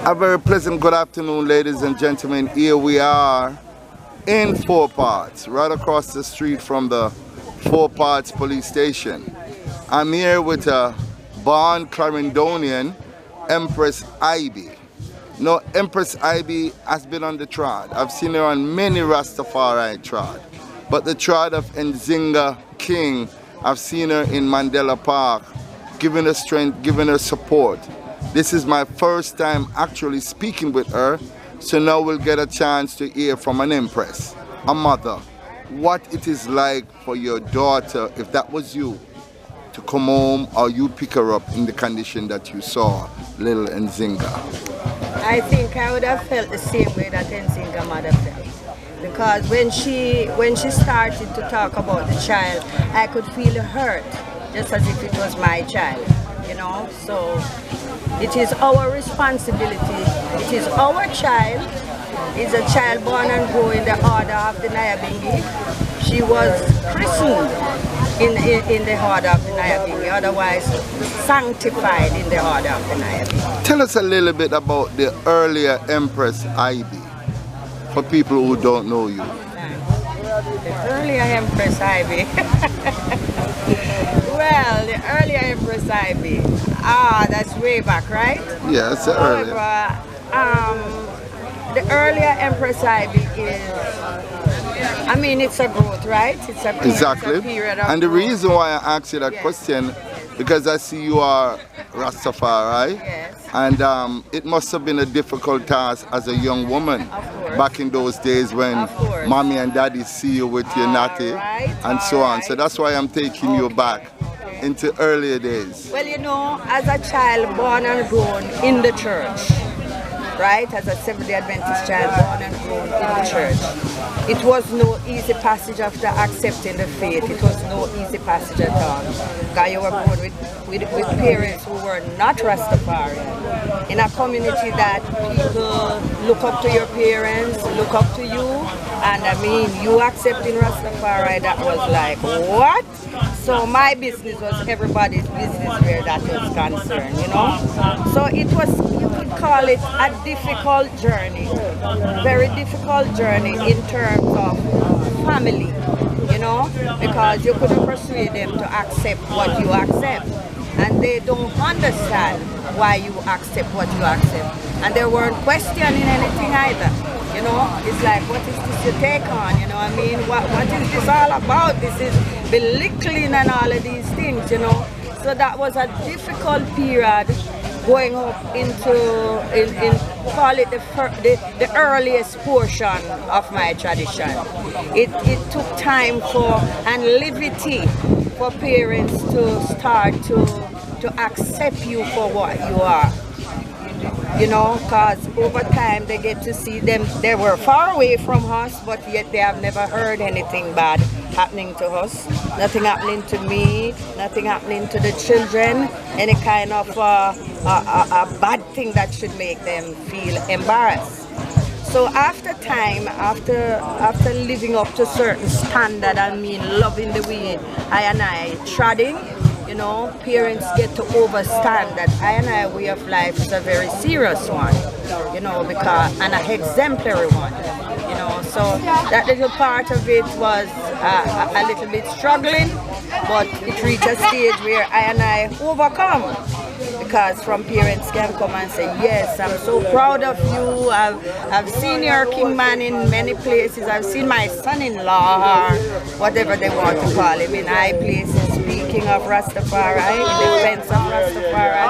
A very pleasant good afternoon, ladies and gentlemen. Here we are in Four Parts, right across the street from the Four Parts police station. I'm here with a born Clarendonian, Empress Ibi. Now, Empress Ibi has been on the trod. I've seen her on many Rastafarian trod. But the trod of Nzinga King, I've seen her in Mandela Park, giving her strength, giving her support. This is my first time actually speaking with her, so now we'll get a chance to hear from an empress, a mother, what it is like for your daughter, if that was you, to come home or you pick her up in the condition that you saw little Nzinga. I think I would have felt the same way that Nzinga mother felt. Because when she started to talk about the child, I could feel the hurt, just as if it was my child, you know. So it is our responsibility. It is our child. It's a child born and grown in the order of the Nyabingi. She was christened in the order of the Nyabingi, otherwise sanctified in the order of the Nyabingi. Tell us a little bit about the earlier Empress Ibi, for people who don't know you. The earlier Empress Ibi. Well, the earlier Empress Ibi. That's way back, right? Yes, the earlier. The earlier Empress Ibi is, I mean, it's a growth, right? It's a period, exactly. It's a period of and the growth. reason why I asked you that question, because I see you are Rastafari, yes. And it must have been a difficult task as a young woman back in those days when mommy and daddy see you with your natty and so on. So that's why I'm taking you back into earlier days. Well, you know, as a child born and grown in the church, right, as a Seventh-day Adventist child born and grown in the church, it was no easy passage after accepting the faith. It was no easy passage at all. Because you were born with parents who were not Rastafarian. In a community that people look up to your parents, look up to you, and I mean, you accepting Rastafari, that was like, what? So my business was everybody's business where that was concerned, you know? So it was, you could call it a difficult journey, very difficult journey in terms of family, you know? Because you couldn't persuade them to accept what you accept. And they don't understand why you accept what you accept. And they weren't questioning anything either. You know, it's like, what is this you take on? You know, I mean, what is this all about? This is belittling and all of these things, you know. So that was a difficult period going up into, call it the earliest portion of my tradition. It took time for and liberty for parents to start to accept you for what you are. You know, because over time they get to see them, they were far away from us, but yet they have never heard anything bad happening to us. Nothing happening to me, nothing happening to the children, any kind of a bad thing that should make them feel embarrassed. So after time, after living up to certain standard, I mean loving the way I treading, you know, parents get to understand that I way of life is a very serious one, you know, because and an exemplary one, you know. So that little part of it was a little bit struggling, but it reached a stage where I overcome. Because from parents can come and say, yes, I'm so proud of you, I've seen your king man in many places, I've seen my son-in-law, or whatever they want to call him, in high places, speaking of Rastafari, in defense of Rastafari.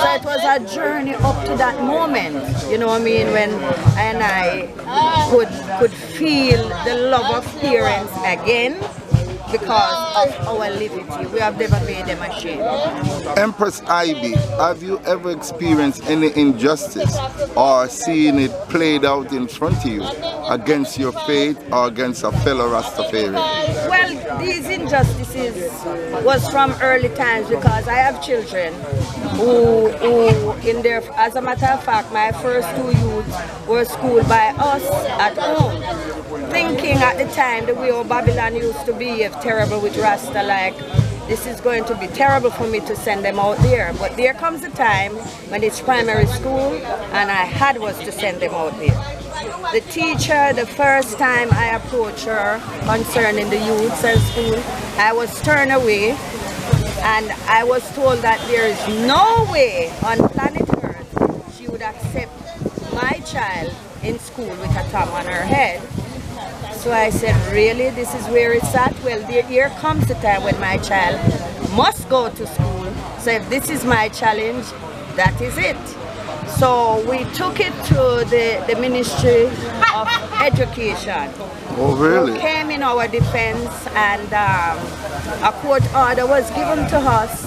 So it was a journey up to that moment, you know what I mean, when I could feel the love of parents again, because of our liberty. We have never made them ashamed. Empress Ibi, have you ever experienced any injustice or seen it played out in front of you against your faith or against a fellow Rastafarian? Well, these injustices was from early times because I have children who in their, as a matter of fact, my first two youths were schooled by us at home. Thinking at the time the way Babylon used to be terrible with Rasta, like this is going to be terrible for me to send them out there. But there comes a time when it's primary school and I was to send them out there. The teacher, the first time I approached her concerning the youths at school, I was turned away and I was told that there is no way on planet Earth she would accept my child in school with a thumb on her head. So I said, really, this is where it's at? Well, here comes the time when my child must go to school. So if this is my challenge, that is it. So we took it to the Ministry of Education. Oh, really? Who came in our defense, and a court order was given to us,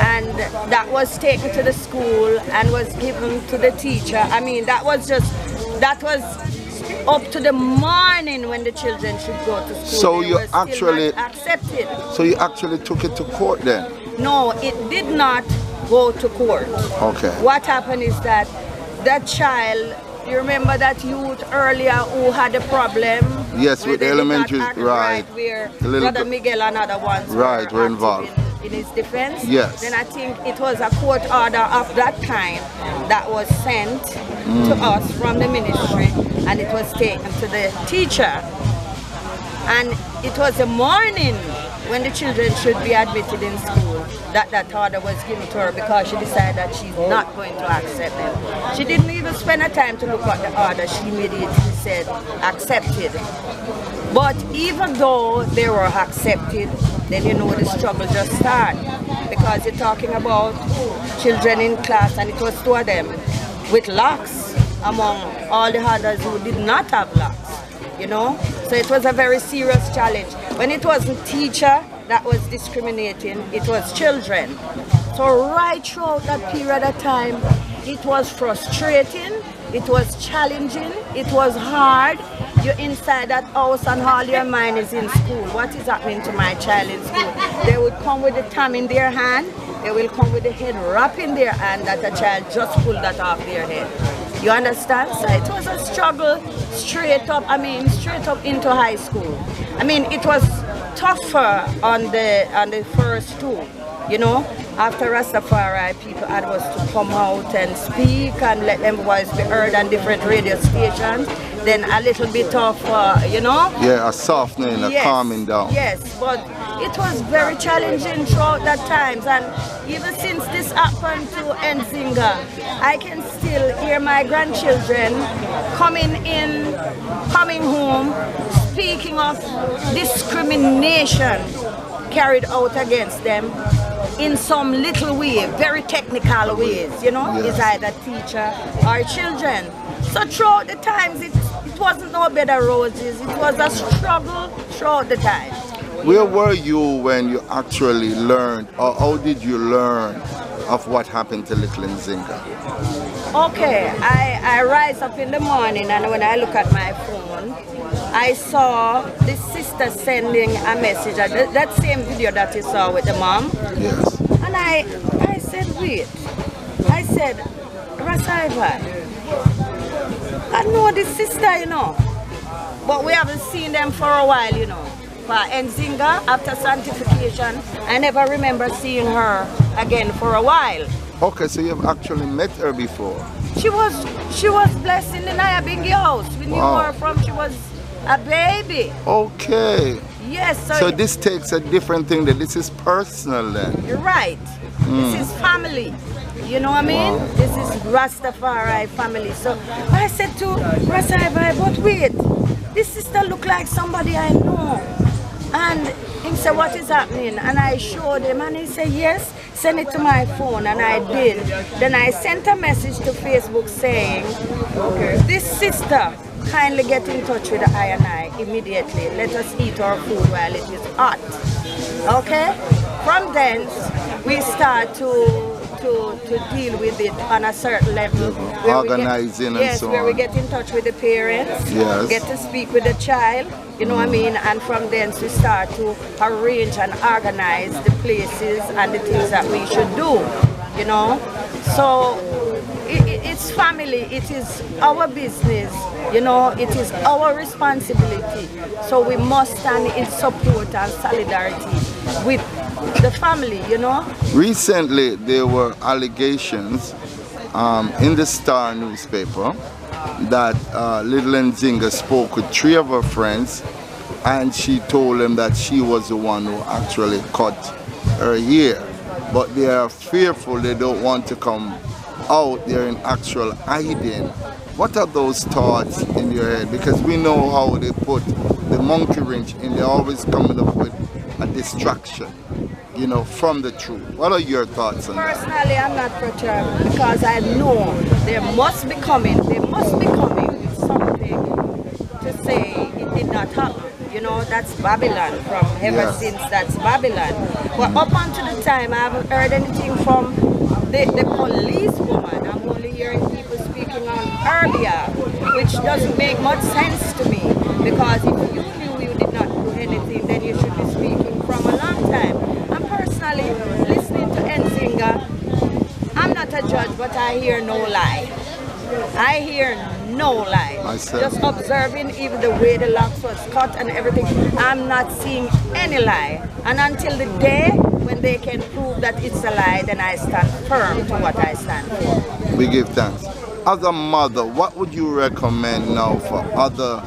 and that was taken to the school and was given to the teacher. I mean, that was up to the morning when the children should go to school. So they you were actually still not accepted. So you actually took it to court then? No, it did not go to court. Okay. What happened is that that child, you remember that youth earlier who had a problem? Yes, with the elementary, right. Where the little Brother Miguel and other ones were involved in his defense? Yes. Then I think it was a court order of that kind that was sent to us from the ministry, and it was taken to the teacher. And it was the morning when the children should be admitted in school that order was given to her, because she decided that she's not going to accept them. She didn't even spend a time to look at the order. She immediately said accepted. But even though they were accepted, then you know the struggle just started, because you're talking about children in class, and it was two of them with locks among all the others who did not have locks, you know. So it was a very serious challenge. When it wasn't teacher that was discriminating, it was children. So right throughout that period of time, it was frustrating, it was challenging, it was hard. You're inside that house and all your mind is in school. What is happening to my child in school? They would come with the thumb in their hand, they will come with the head wrap in their hand that the child just pulled that off their head. You understand? So it was a struggle straight up into high school. I mean, it was tougher on the first two, you know. After Rastafari, people had us to come out and speak and let them voice be heard on different radio stations. Then a little bit of, you know. Yeah, a softening, a calming down. Yes, but it was very challenging throughout that times. And even since this happened to Nzinga, I can still hear my grandchildren coming home, speaking of discrimination carried out against them in some little way, very technical ways, you know. Yes. It's either teacher or children. So throughout the times, it wasn't no bed of roses. It was a struggle throughout the time. Where were you when you actually learned, or how did you learn of what happened to little Nzinga? Okay, I rise up in the morning, and when I look at my phone, I saw this sister sending a message, that same video that you saw with the mom. Yes. And I said, wait. I said, Rasta Ibi, I know this sister, you know, but we haven't seen them for a while, you know. For Nzinga, after sanctification, I never remember seeing her again for a while. Okay, so you've actually met her before? She was blessed in the Nyabingi house. We knew her from she was a baby. Okay. Yes. So this takes a different thing. That this is personal then. You're right. This is family. You know what I mean? Wow. This is Rastafari family. So I said to Rasta Ibi, but wait, this sister look like somebody I know. And he said, what is happening? And I showed him, and he said, yes, send it to my phone. And I did. Then I sent a message to Facebook saying, this sister, kindly get in touch with I and I immediately. Let us eat our food while it is hot. Okay? From thence, we start to deal with it on a certain level. Organizing and so on. Yes, where we get in touch with the parents, get to speak with the child, you know what I mean? And from thence we start to arrange and organize the places and the things that we should do, you know? So it's family, it is our business, you know, it is our responsibility. So we must stand in support and solidarity with the family, you know. Recently, there were allegations in the Star newspaper that little Nzinga spoke with 3 of her friends, and she told them that she was the one who actually cut her hair. But they are fearful, they don't want to come out there in actual hiding. What are those thoughts in your head? Because we know how they put the monkey wrench in, they're always coming up with a distraction, you know, from the truth. What are your thoughts on that? Personally, I'm not perturbed because I know they must be coming with something to say it did not happen. You know, that's Babylon from ever since that's Babylon. But up until the time, I haven't heard anything from the police woman. I'm only hearing people speaking on her behalf, which doesn't make much sense to me. Because if you knew you did not do anything, then you should be speaking from a long time. I'm personally listening to Nzinga. I'm not a judge, but I hear no lie. I hear no lie. Myself. Just observing even the way the locks was cut and everything, I'm not seeing any lie. And until the day when they can prove that it's a lie, then I stand firm to what I stand for. We give thanks. As a mother, what would you recommend now for other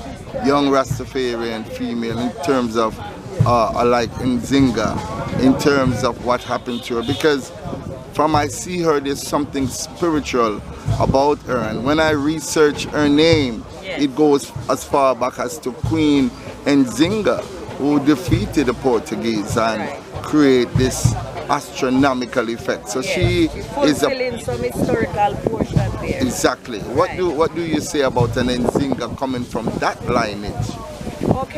young Rastafarian female in terms of like Nzinga, in terms of what happened to her? Because from I see her, there's something spiritual about her, and when I research her name, it goes as far back as to Queen Nzinga, who defeated the Portuguese and create this astronomical effect. So she is fulfilling some historical portion there. Exactly. What do you say about an Nzinga coming from that lineage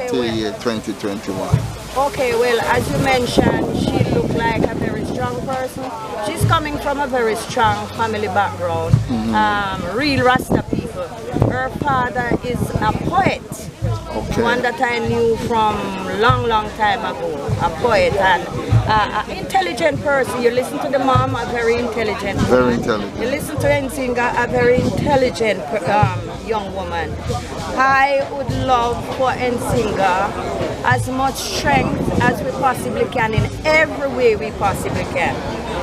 to the year 2021? Okay, well, as you mentioned, she looked like a very strong person. She's coming from a very strong family background, real Rasta people. Her father is a poet, one that I knew from long time ago, a poet and an intelligent person. You listen to the mom, a very intelligent woman. Very intelligent. You listen to Nzinga, a very intelligent young woman. I would love for Nzinga as much strength as we possibly can in every way we possibly can.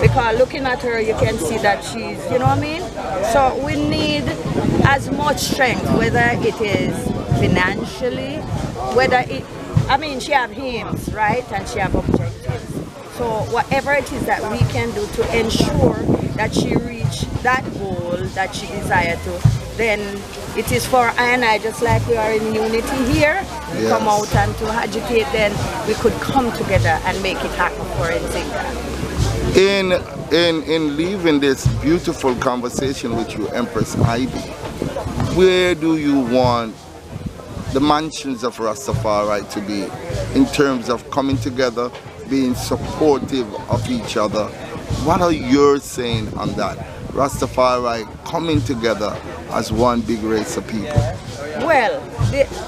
Because looking at her, you can see that she's, you know what I mean? So we need as much strength, whether it is financially, whether it, I mean, she have aims, right? And she have objectives. So whatever it is that we can do to ensure that she reach that goal that she desires to, then it is for I and I, just like we are in unity here, come out and to agitate, then we could come together and make it happen for Nzinga. In leaving this beautiful conversation with you, Empress Ibi, where do you want the mansions of Rastafari to be in terms of coming together, being supportive of each other? What are you saying on that? Rastafari coming together as one big race of people? Well,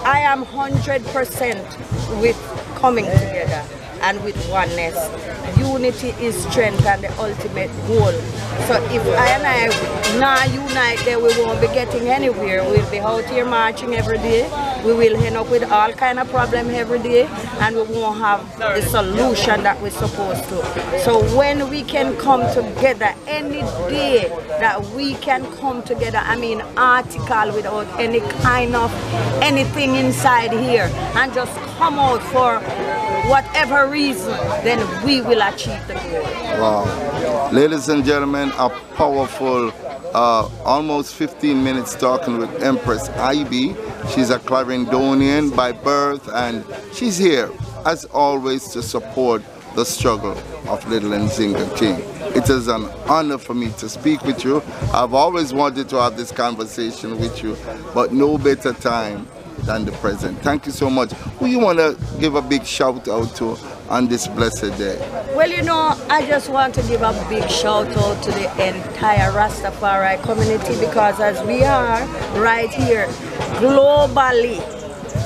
I am 100% with coming together and with oneness. Unity is strength and the ultimate goal. So if I and I not unite, then we won't be getting anywhere. We'll be out here marching every day. We will end up with all kind of problems every day, and we won't have the solution that we're supposed to. So when we can come together, any day that we can come together, I mean article without any kind of anything inside here, and just come out for whatever reason, then we will achieve the goal. Wow. Ladies and gentlemen, a powerful almost 15 minutes talking with Empress Ibi. She's a Clarendonian by birth, and she's here as always to support the struggle of little Nzinga King. It is an honor for me to speak with you. I've always wanted to have this conversation with you, but no better time than the present. Thank you so much. Who you want to give a big shout out to on this blessed day? Well, you know, I just want to give a big shout out to the entire Rastafari community, because as we are right here globally,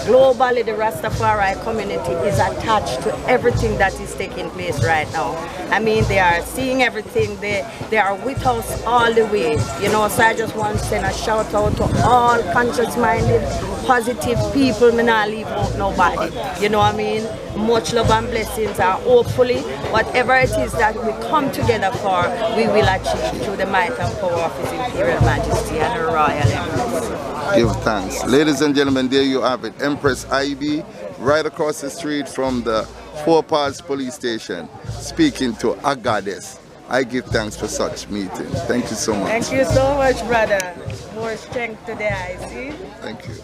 globally the Rastafari community is attached to everything that is taking place right now. I mean, they are seeing everything, they are with us all the way, you know. So I just want to send a shout out to all conscious-minded, positive people. Me not leave out nobody, you know what I mean. Much love and blessings, and hopefully whatever it is that we come together for, we will achieve through the might and power of His Imperial Majesty and the Royal Empress. Give thanks. Ladies and gentlemen, there you have it. Empress Ibi, right across the street from the Four Parts Police Station, speaking to a goddess. I give thanks for such meeting. Thank you so much. Thank you so much, brother. More strength to the eye, see? Thank you.